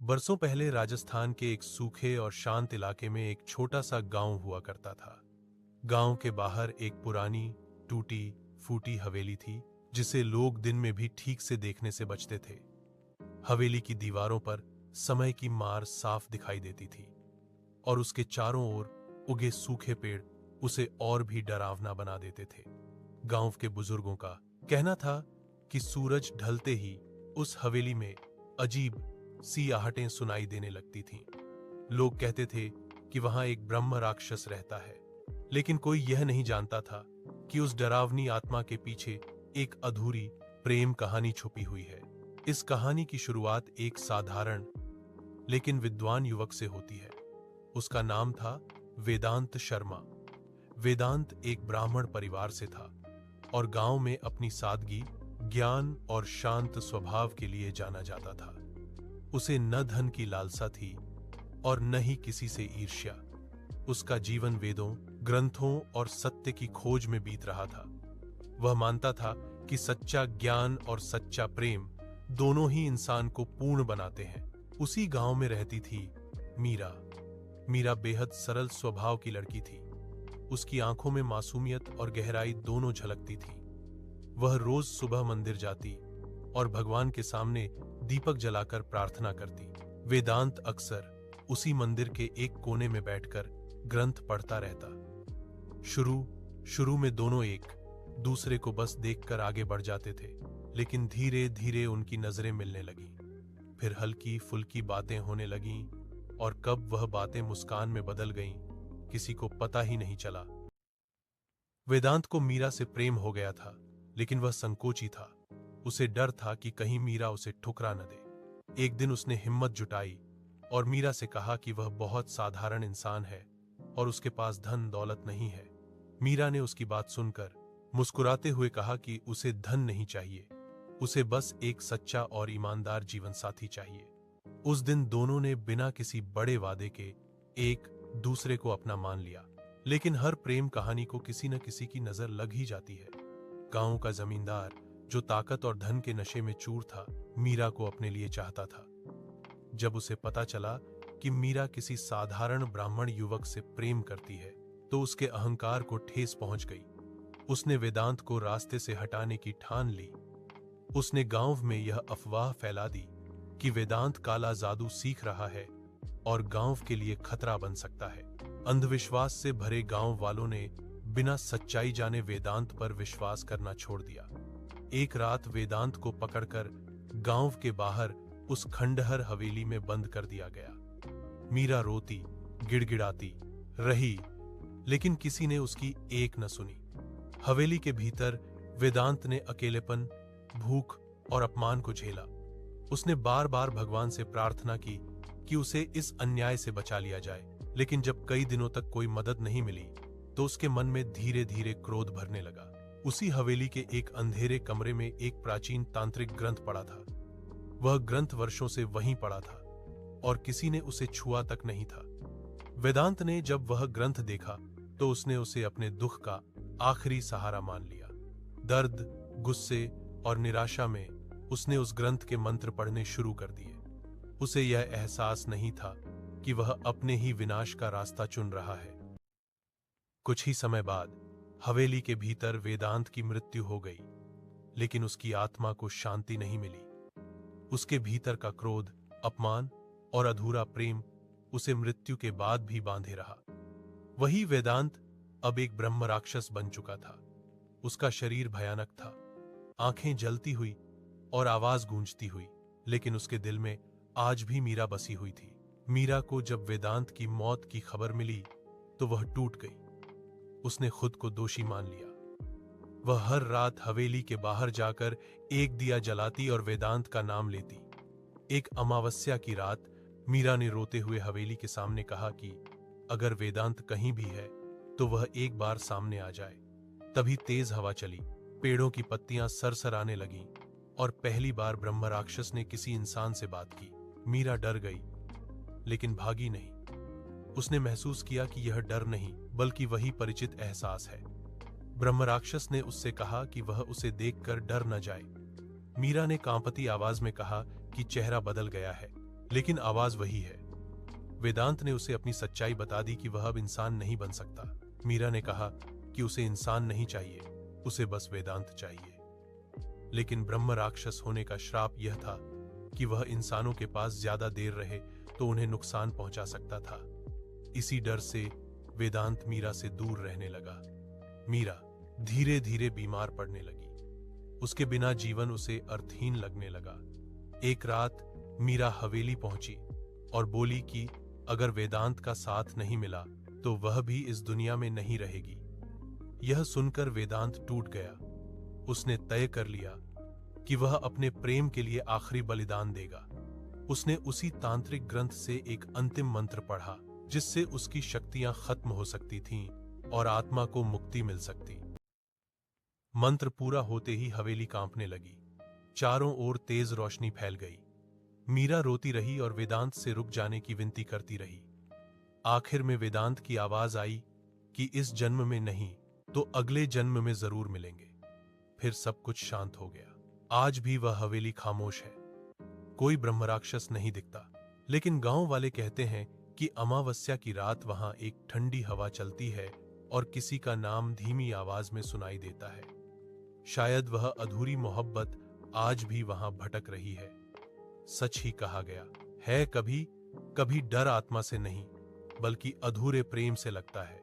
बरसों पहले राजस्थान के एक सूखे और शांत इलाके में एक छोटा सा गांव हुआ करता था। गांव के बाहर एक पुरानी टूटी फूटी हवेली थी, जिसे लोग दिन में भी ठीक से देखने से बचते थे। हवेली की दीवारों पर समय की मार साफ दिखाई देती थी और उसके चारों ओर उगे सूखे पेड़ उसे और भी डरावना बना देते थे। गांव के बुजुर्गों का कहना था कि सूरज ढलते ही उस हवेली में अजीब सी आहटें सुनाई देने लगती थीं। लोग कहते थे कि वहां एक ब्रह्म राक्षस रहता है, लेकिन कोई यह नहीं जानता था कि उस डरावनी आत्मा के पीछे एक अधूरी प्रेम कहानी छुपी हुई है। इस कहानी की शुरुआत एक साधारण लेकिन विद्वान युवक से होती है। उसका नाम था वेदांत शर्मा। वेदांत एक ब्राह्मण परिवार से था और गांव में अपनी सादगी, ज्ञान और शांत स्वभाव के लिए जाना जाता था। उसे न धन की लालसा थी और न ही किसी से ईर्ष्या। उसका जीवन वेदों, ग्रंथों और सत्य की खोज में बीत रहा था। वह मानता था कि सच्चा ज्ञान और सच्चा प्रेम दोनों ही इंसान को पूर्ण बनाते हैं। उसी गांव में रहती थी मीरा। मीरा बेहद सरल स्वभाव की लड़की थी। उसकी आंखों में मासूमियत और गहराई दोनों झलकती थी। वह रोज सुबह मंदिर जाती और भगवान के सामने दीपक जलाकर प्रार्थना करती। वेदांत अक्सर उसी मंदिर के एक कोने में बैठकर ग्रंथ पढ़ता रहता। शुरू में दोनों एक दूसरे को बस देखकर आगे बढ़ जाते थे, लेकिन धीरे धीरे उनकी नजरें मिलने लगीं। फिर हल्की फुल्की बातें होने लगीं और कब वह बातें मुस्कान में बदल गईं, किसी को पता ही नहीं चला। वेदांत को मीरा से प्रेम हो गया था, लेकिन वह संकोची था। उसे डर था कि कहीं मीरा उसे ठुकरा न दे। एक दिन उसने हिम्मत जुटाई और मीरा से कहा कि वह बहुत साधारण इंसान है और उसके पास धन दौलत नहीं है। मीरा ने उसकी बात सुनकर मुस्कुराते हुए कहा कि उसे धन नहीं चाहिए, उसे बस एक सच्चा और ईमानदार जीवन साथी चाहिए। उस दिन दोनों ने बिना किसी बड़े वादे के एक दूसरे को अपना मान लिया। लेकिन हर प्रेम कहानी को किसी न किसी की नजर लग ही जाती है। गांव का जमींदार, जो ताकत और धन के नशे में चूर था, मीरा को अपने लिए चाहता था। जब उसे पता चला कि मीरा किसी साधारण ब्राह्मण युवक से प्रेम करती है, तो उसके अहंकार को ठेस पहुंच गई। उसने वेदांत को रास्ते से हटाने की ठान ली। उसने गांव में यह अफवाह फैला दी कि वेदांत काला जादू सीख रहा है और गांव के लिए खतरा बन सकता है। अंधविश्वास से भरे गांव वालों ने बिना सच्चाई जाने वेदांत पर विश्वास करना छोड़ दिया। एक रात वेदांत को पकड़कर गांव के बाहर उस खंडहर हवेली में बंद कर दिया गया। मीरा रोती गिड़गिड़ाती रही, लेकिन किसी ने उसकी एक न सुनी। हवेली के भीतर वेदांत ने अकेलेपन, भूख और अपमान को झेला। उसने बार बार भगवान से प्रार्थना की कि उसे इस अन्याय से बचा लिया जाए, लेकिन जब कई दिनों तक कोई मदद नहीं मिली, तो उसके मन में धीरे धीरे क्रोध भरने लगा। उसी हवेली के एक अंधेरे कमरे में एक प्राचीन तांत्रिक ग्रंथ पड़ा था। वह ग्रंथ वर्षों से वहीं पड़ा था और किसी ने उसे छुआ तक नहीं था। वेदांत ने जब वह ग्रंथ देखा, तो उसने उसे अपने दुख का आखिरी सहारा मान लिया। दर्द, गुस्से और निराशा में उसने उस ग्रंथ के मंत्र पढ़ने शुरू कर दिए। उसे यह एहसास नहीं था कि वह अपने ही विनाश का रास्ता चुन रहा है। कुछ ही समय बाद हवेली के भीतर वेदांत की मृत्यु हो गई, लेकिन उसकी आत्मा को शांति नहीं मिली। उसके भीतर का क्रोध, अपमान और अधूरा प्रेम उसे मृत्यु के बाद भी बांधे रहा। वही वेदांत अब एक ब्रह्म राक्षस बन चुका था। उसका शरीर भयानक था, आंखें जलती हुई और आवाज गूंजती हुई, लेकिन उसके दिल में आज भी मीरा बसी हुई थी। मीरा को जब वेदांत की मौत की खबर मिली, तो वह टूट गई। उसने खुद को दोषी मान लिया। वह हर रात हवेली के बाहर जाकर एक दिया जलाती और वेदांत का नाम लेती। एक अमावस्या की रात मीरा ने रोते हुए हवेली के सामने कहा कि अगर वेदांत कहीं भी है, तो वह एक बार सामने आ जाए। तभी तेज हवा चली, पेड़ों की पत्तियां सरसराने लगीं और पहली बार ब्रह्म राक्षस ने किसी इंसान से बात की। मीरा डर गई, लेकिन भागी नहीं। उसने महसूस किया कि यह डर नहीं, बल्कि वही परिचित एहसास है। ब्रह्म राक्षस ने उससे कहा कि वह उसे देखकर डर न जाए। मीरा ने कांपती आवाज में कहा कि चेहरा बदल गया है, लेकिन आवाज वही है। वेदांत ने उसे अपनी सच्चाई बता दी कि वह अब इंसान नहीं बन सकता। मीरा ने कहा कि उसे इंसान नहीं चाहिए, उसे बस वेदांत चाहिए। लेकिन ब्रह्म राक्षस होने का श्राप यह था कि वह इंसानों के पास ज्यादा देर रहे तो उन्हें नुकसान पहुंचा सकता था। इसी डर से वेदांत मीरा से दूर रहने लगा। मीरा धीरे धीरे बीमार पड़ने लगी। उसके बिना जीवन उसे अर्थहीन लगने लगा। एक रात मीरा हवेली पहुंची और बोली कि अगर वेदांत का साथ नहीं मिला तो वह भी इस दुनिया में नहीं रहेगी। यह सुनकर वेदांत टूट गया। उसने तय कर लिया कि वह अपने प्रेम के लिए आखिरी बलिदान देगा। उसने उसी तांत्रिक ग्रंथ से एक अंतिम मंत्र पढ़ा जिससे उसकी शक्तियां खत्म हो सकती थीं और आत्मा को मुक्ति मिल सकती। मंत्र पूरा होते ही हवेली कांपने लगी। चारों ओर तेज रोशनी फैल गई। मीरा रोती रही और वेदांत से रुक जाने की विनती करती रही। आखिर में वेदांत की आवाज आई कि इस जन्म में नहीं तो अगले जन्म में जरूर मिलेंगे। फिर सब कुछ शांत हो गया। आज भी वह हवेली खामोश है। कोई ब्रह्मराक्षस नहीं दिखता, लेकिन गांव वाले कहते हैं कि अमावस्या की रात वहां एक ठंडी हवा चलती है और किसी का नाम धीमी आवाज में सुनाई देता है। शायद वह अधूरी मोहब्बत आज भी वहां भटक रही है। सच ही कहा गया है, कभी कभी डर आत्मा से नहीं बल्कि अधूरे प्रेम से लगता है।